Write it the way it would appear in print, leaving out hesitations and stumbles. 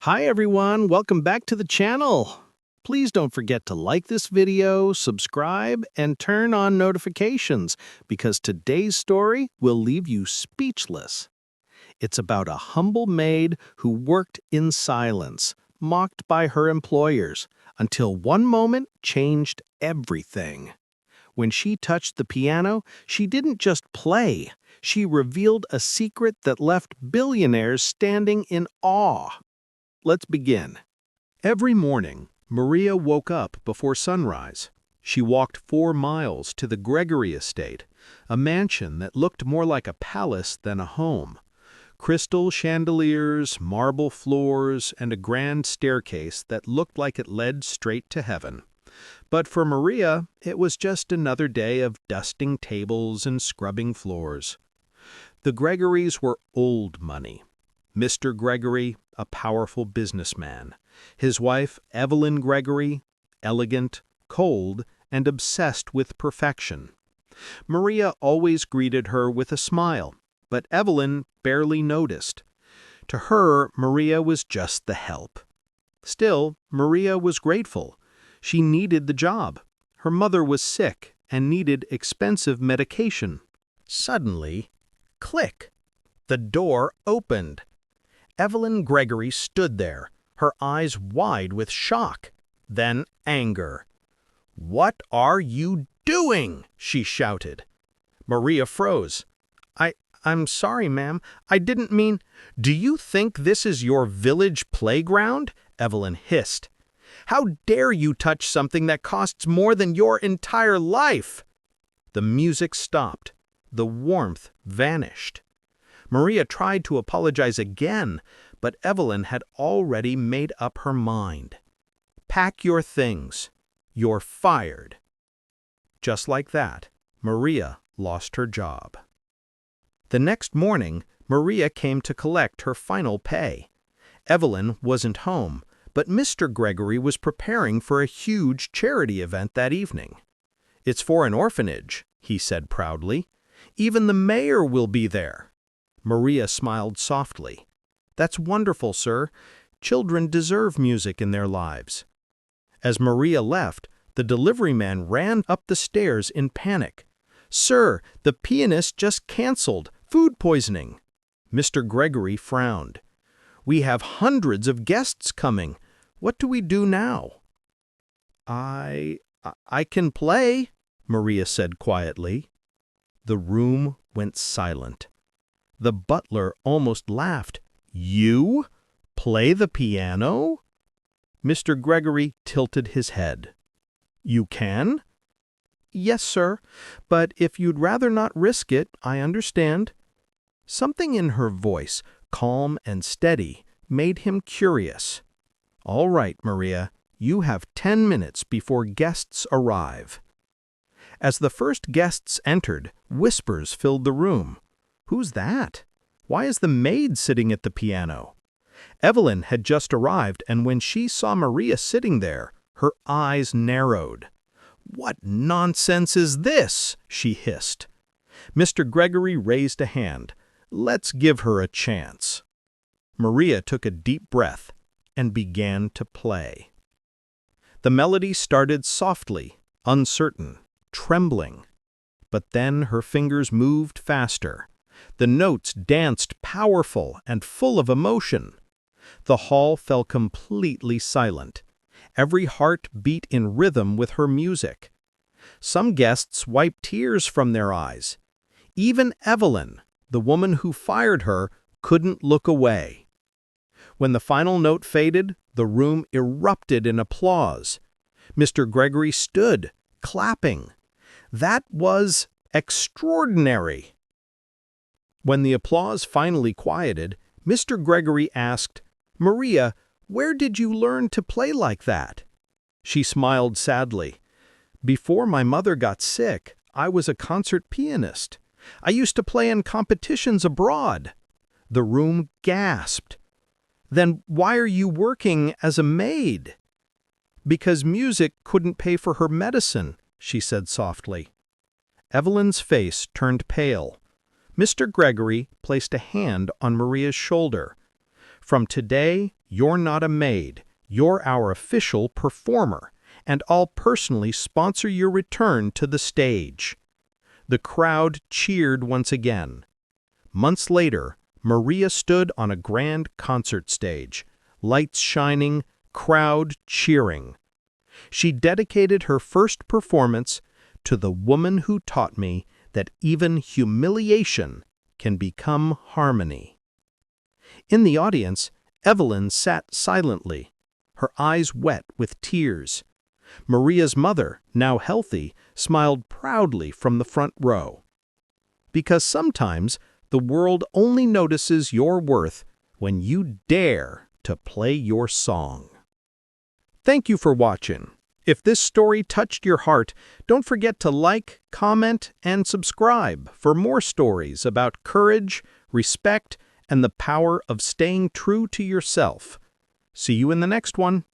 Hi everyone, welcome back to the channel. Please don't forget to like this video, subscribe, and turn on notifications because today's story will leave you speechless. It's about a humble maid who worked in silence, mocked by her employers, until one moment changed everything. When she touched the piano, she didn't just play, she revealed a secret that left billionaires standing in awe. Let's begin. Every morning, Maria woke up before sunrise. She walked 4 miles to the Gregory estate, a mansion that looked more like a palace than a home. Crystal chandeliers, marble floors, and a grand staircase that looked like it led straight to heaven. But for Maria, it was just another day of dusting tables and scrubbing floors. The Gregorys were old money. Mr. Gregory, a powerful businessman. His wife, Evelyn Gregory, elegant, cold, and obsessed with perfection. Maria always greeted her with a smile, but Evelyn barely noticed. To her, Maria was just the help. Still, Maria was grateful. She needed the job. Her mother was sick and needed expensive medication. Suddenly, click! The door opened. Evelyn Gregory stood there, her eyes wide with shock, then anger. "What are you doing?" she shouted. Maria froze. I'm sorry, ma'am. I didn't mean—" "Do you think this is your village playground?" Evelyn hissed. "How dare you touch something that costs more than your entire life?" The music stopped. The warmth vanished. Maria tried to apologize again, but Evelyn had already made up her mind. "Pack your things. You're fired." Just like that, Maria lost her job. The next morning, Maria came to collect her final pay. Evelyn wasn't home, but Mr. Gregory was preparing for a huge charity event that evening. "It's for an orphanage," he said proudly. "Even the mayor will be there." Maria smiled softly. "That's wonderful, sir. Children deserve music in their lives." As Maria left, the delivery man ran up the stairs in panic. "Sir, the pianist just canceled. Food poisoning." Mr. Gregory frowned. "We have hundreds of guests coming. What do we do now?" I can play," Maria said quietly. The room went silent. The butler almost laughed. "You? Play the piano?" Mr. Gregory tilted his head. "You can?" "Yes, sir, but if you'd rather not risk it, I understand." Something in her voice, calm and steady, made him curious. "All right, Maria, you have 10 minutes before guests arrive." As the first guests entered, whispers filled the room. "Who's that? Why is the maid sitting at the piano?" Evelyn had just arrived, and when she saw Maria sitting there, her eyes narrowed. "What nonsense is this?" she hissed. Mr. Gregory raised a hand. "Let's give her a chance." Maria took a deep breath and began to play. The melody started softly, uncertain, trembling. But then her fingers moved faster. The notes danced powerful and full of emotion. The hall fell completely silent. Every heart beat in rhythm with her music. Some guests wiped tears from their eyes. Even Evelyn, the woman who fired her, couldn't look away. When the final note faded, the room erupted in applause. Mr. Gregory stood, clapping. That was extraordinary. When the applause finally quieted, Mr. Gregory asked, "Maria, where did you learn to play like that?" She smiled sadly. "Before my mother got sick, I was a concert pianist. I used to play in competitions abroad." The room gasped. "Then why are you working as a maid?" "Because music couldn't pay for her medicine," she said softly. Evelyn's face turned pale. Mr. Gregory placed a hand on Maria's shoulder. "From today, You're not a maid, you're our official performer, and I'll personally sponsor your return to the stage." The crowd cheered once again. Months later, Maria stood on a grand concert stage, lights shining, crowd cheering. She dedicated her first performance to the woman who taught me that even humiliation can become harmony. In the audience, Evelyn sat silently, her eyes wet with tears. Maria's mother, now healthy, smiled proudly from the front row. Because sometimes the world only notices your worth when you dare to play your song. Thank you for watching. If this story touched your heart, don't forget to like, comment, and subscribe for more stories about courage, respect, and the power of staying true to yourself. See you in the next one.